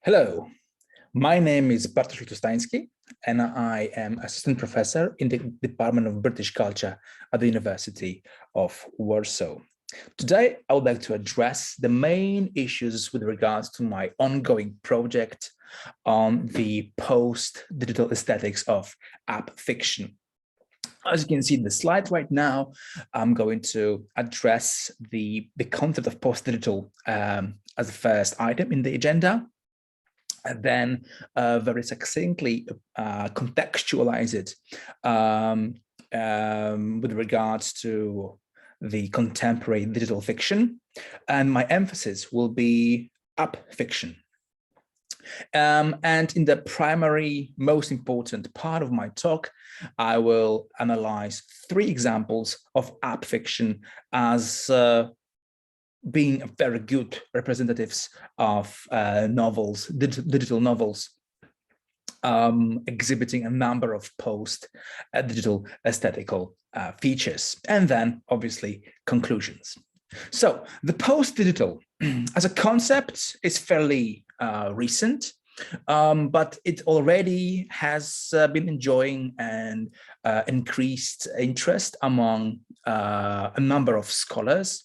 Hello, my name is Bartosz and I am assistant professor in the Department of British Culture at the University of Warsaw. Today, I would like to address the main issues with regards to my ongoing project on the post-digital aesthetics of app fiction. As you can see in the slide right now, I'm going to address the concept of post-digital as the first item in the agenda, and then very succinctly contextualize it with regards to the contemporary digital fiction. And my emphasis will be app fiction. And in the primary, most important part of my talk, I will analyze 3 examples of app fiction as being very good representatives of novels, digital novels, exhibiting a number of post-digital aesthetical features, and then obviously conclusions. So the post-digital as a concept is fairly recent, but it already has been enjoying an increased interest among a number of scholars.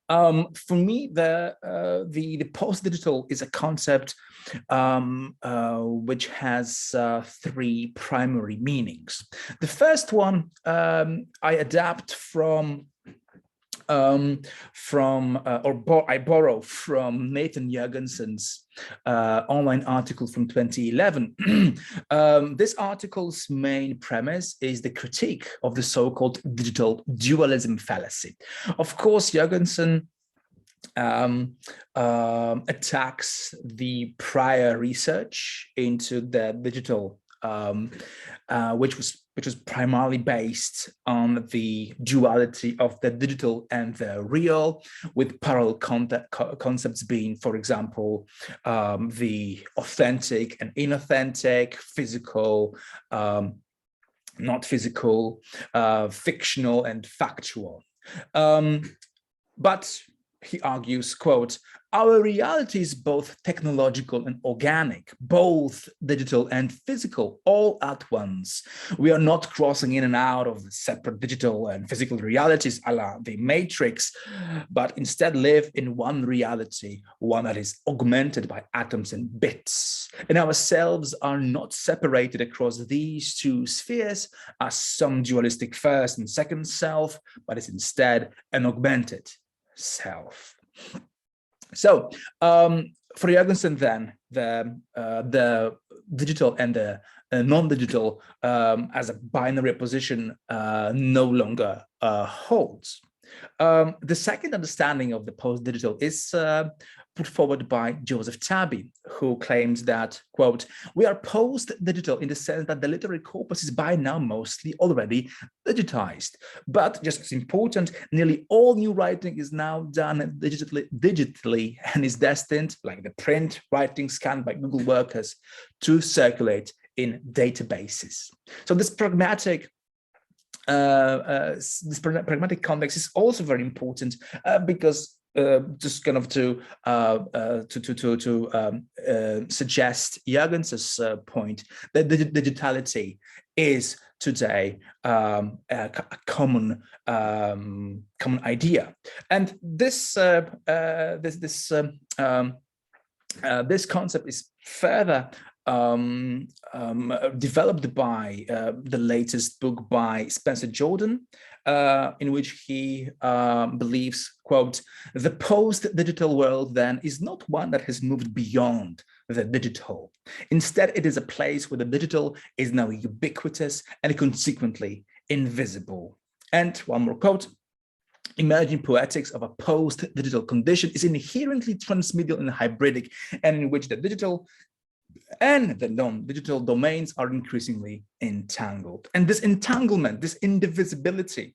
For me, the post-digital is a concept which has 3 primary meanings. The first one I adapt I borrow from Nathan Jorgensen's online article from 2011. This article's main premise is the critique of the so-called digital dualism fallacy. Of course, Jorgensen attacks the prior research into the digital, which was primarily based on the duality of the digital and the real, with parallel concepts being, for example, the authentic and inauthentic, physical, not physical, fictional and factual. But he argues, quote, "Our reality is both technological and organic, both digital and physical, all at once. We are not crossing in and out of the separate digital and physical realities a la the Matrix, but instead live in one reality, one that is augmented by atoms and bits. And ourselves are not separated across these 2 spheres as some dualistic first and second self, but is instead an augmented self." So for Jorgensen, then the digital and the non-digital as a binary opposition no longer holds. The second understanding of the post-digital is put forward by Joseph Tabby, who claims that, quote, "We are post-digital in the sense that the literary corpus is by now mostly already digitized. But just as important, nearly all new writing is now done digitally and is destined, like the print writing scanned by Google workers, to circulate in databases." So this pragmatic context is also very important because just kind of to suggest Jorgensen's point that the digitality is today a common idea, and this concept is further developed by the latest book by Spencer Jordan, in which he believes, quote, "The post-digital world then is not one that has moved beyond the digital. Instead, it is a place where the digital is now ubiquitous and consequently invisible." And one more quote, "Emerging poetics of a post-digital condition is inherently transmedial and hybridic, and in which the digital and the non-digital domains are increasingly entangled." And this entanglement, this indivisibility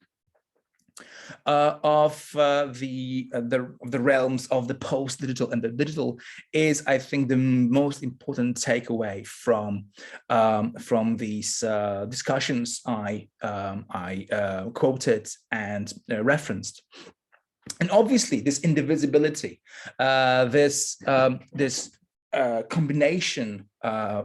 of the realms of the post-digital and the digital is, I think, the most important takeaway from these discussions I quoted and referenced. And obviously, this indivisibility, this combination,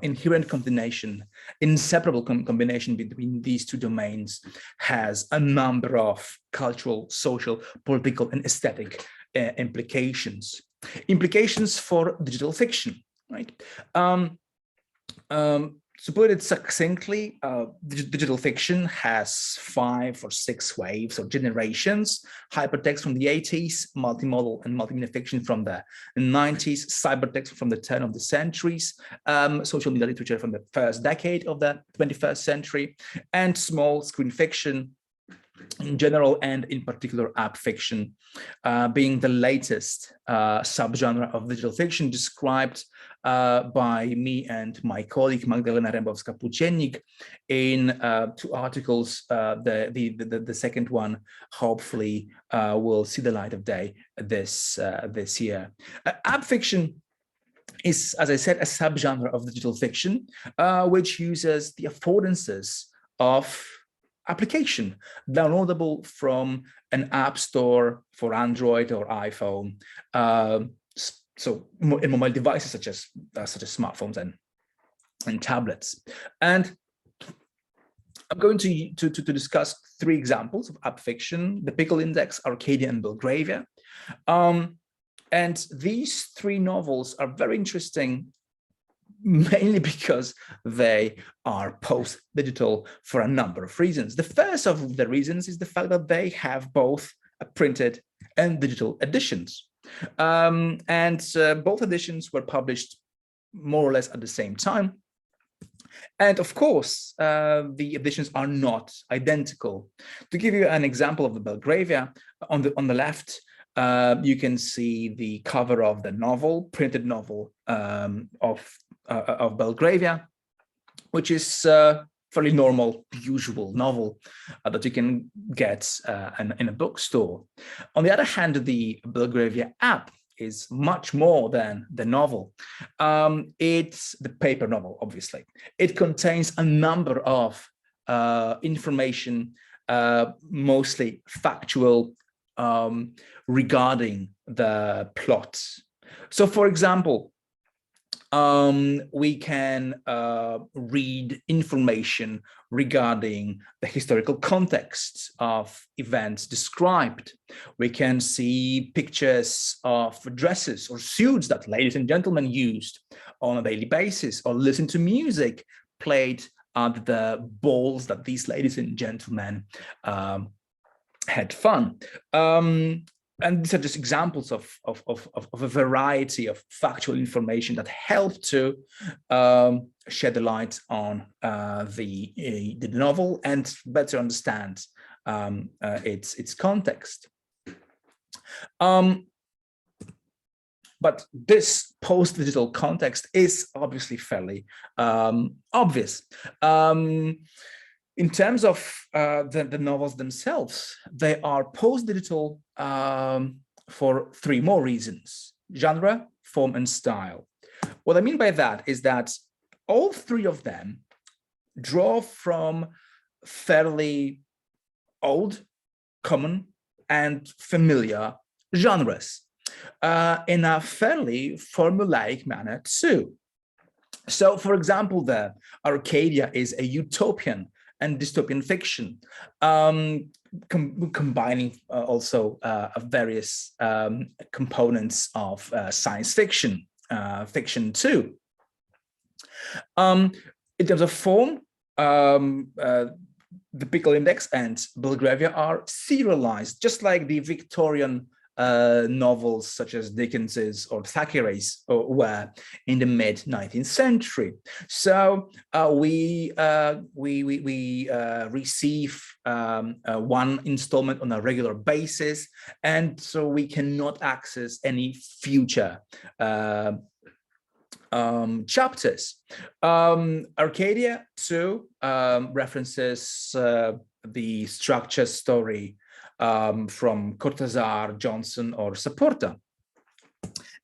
inherent combination, inseparable combination between these two domains has a number of cultural, social, political, and aesthetic implications. Implications for digital fiction, right? To put it succinctly, digital fiction has 5 or 6 waves or generations: hypertext from the 80s, multimodal and multimedia fiction from the 90s, cybertext from the turn of the centuries, social media literature from the first decade of the 21st century, and small screen fiction in general, and in particular app fiction, being the latest subgenre of digital fiction described by me and my colleague Magdalena Rembowska-Płóciennik in 2 articles. The second one hopefully will see the light of day this year. App fiction is, as I said, a subgenre of digital fiction, which uses the affordances of application downloadable from an app store for Android or iPhone, so in mobile devices such as smartphones and tablets. And I'm going to discuss 3 examples of app fiction: the Pickle Index, Arcadia, and Belgravia. And these 3 novels are very interesting, mainly because they are post-digital for a number of reasons. The first of the reasons is the fact that they have both a printed and digital editions. Both editions were published more or less at the same time. And of course, the editions are not identical. To give you an example of the Belgravia, on the left, you can see the cover of the novel, printed novel of Belgravia, which is a fairly normal, usual novel that you can get in a bookstore. On the other hand, the Belgravia app is much more than the novel. It's the paper novel, obviously. It contains a number of information, mostly factual, regarding the plot. So, for example, we can read information regarding the historical context of events described. We can see pictures of dresses or suits that ladies and gentlemen used on a daily basis, or listen to music played at the balls that these ladies and gentlemen had fun. And these are just examples of a variety of factual information that help to shed the light on the novel and better understand its context. But this post-digital context is obviously fairly obvious. In terms of the novels themselves, they are post-digital for 3 more reasons: genre, form, and style. What I mean by that is that all 3 of them draw from fairly old, common, and familiar genres in a fairly formulaic manner too. So, for example, the Arcadia is a utopian and dystopian fiction, combining also various components of science fiction, fiction too. In terms of form, the Pickle Index and Belgravia are serialized, just like the Victorian novels such as Dickens's or Thackeray's were in the mid-19th century. So we receive one installment on a regular basis, and so we cannot access any future chapters. Arcadia too references the structure story from Cortázar, Johnson, or Saporta.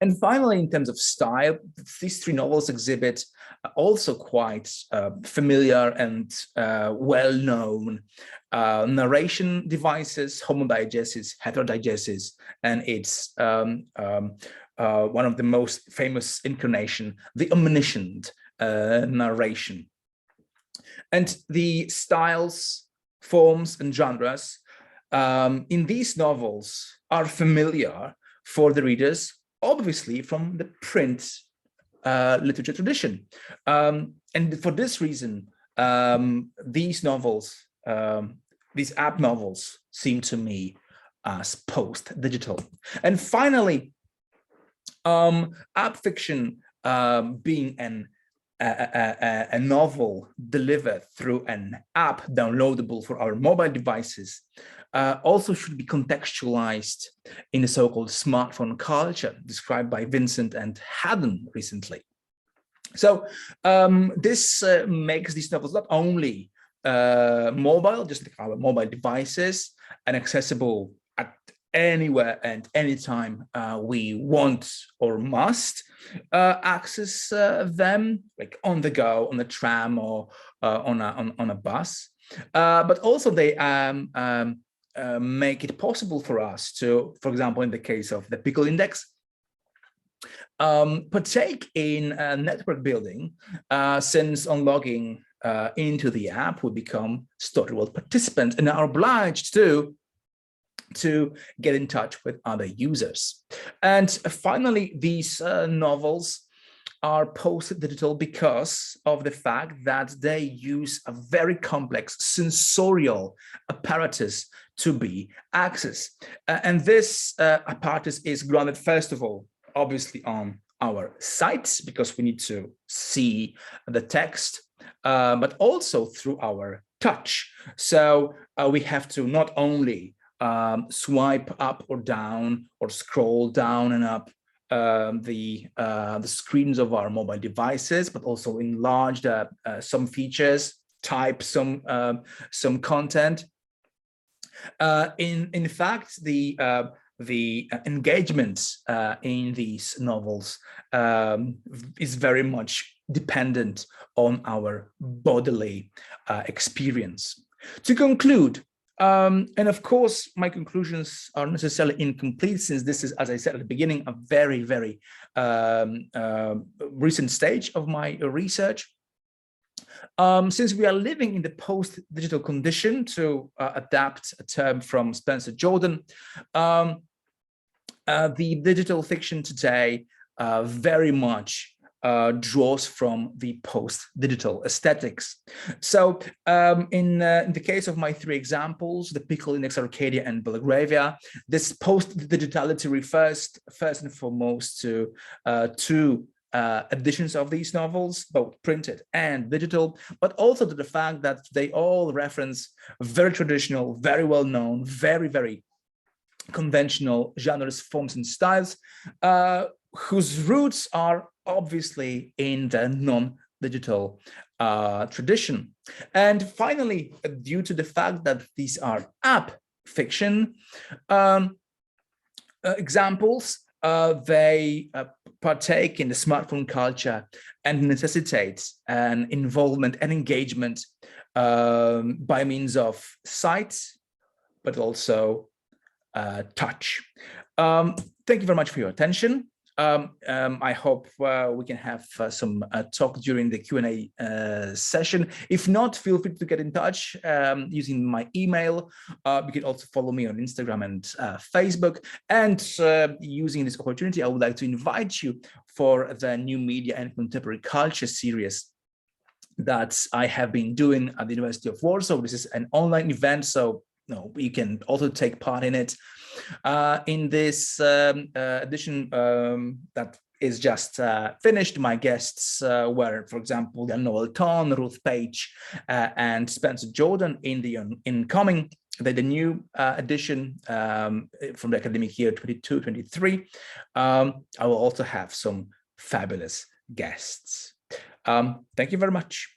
And finally, in terms of style, these three novels exhibit also quite familiar and well-known narration devices, homodiegesis, heterodiegesis, and it's one of the most famous incarnation, the omniscient narration. And the styles, forms, and genres in these novels are familiar for the readers, obviously from the print literature tradition. And for this reason, these novels, these app novels seem to me as post-digital. And finally, app fiction being a novel delivered through an app downloadable for our mobile devices also should be contextualized in the so-called smartphone culture described by Vincent and Haddon recently. So this makes these novels not only mobile, just like our mobile devices, and accessible at anywhere and anytime we want or must access them, like on the go, on the tram, or on a bus. But also they make it possible for us to, for example, in the case of the Pickle Index, partake in network building, since on logging into the app, we become storyworld participants and are obliged to get in touch with other users. And finally, these novels are post-digital because of the fact that they use a very complex sensorial apparatus to be accessed. And this apparatus is grounded, first of all, obviously on our sites, because we need to see the text, but also through our touch. So we have to not only swipe up or down or scroll down and up the screens of our mobile devices, but also enlarge some features, type some content. In fact, the engagement in these novels is very much dependent on our bodily experience. To conclude, and of course, my conclusions are necessarily incomplete, since this is, as I said at the beginning, a very, very recent stage of my research. Since we are living in the post-digital condition, to adapt a term from Spencer Jordan, the digital fiction today very much draws from the post-digital aesthetics. So in the case of my three examples, the Pickle Index, Arcadia, and Belgravia, this post-digitality refers first and foremost to two editions of these novels, both printed and digital, but also to the fact that they all reference very traditional, very well-known, very, very conventional genres, forms, and styles, whose roots are obviously in the non-digital tradition. And finally, due to the fact that these are app fiction examples, they partake in the smartphone culture and necessitate an involvement and engagement by means of sight, but also touch. Thank you very much for your attention. I hope we can have some talk during the Q&A session. If not, feel free to get in touch using my email. You can also follow me on Instagram and Facebook. And using this opportunity, I would like to invite you for the New Media and Contemporary Culture series that I have been doing at the University of Warsaw. This is an online event, so you can also take part in it. In this edition that is just finished, my guests were, for example, Noel Ton, Ruth Page, and Spencer Jordan. In the incoming, the new edition from the academic year 22-23, I will also have some fabulous guests. Thank you very much.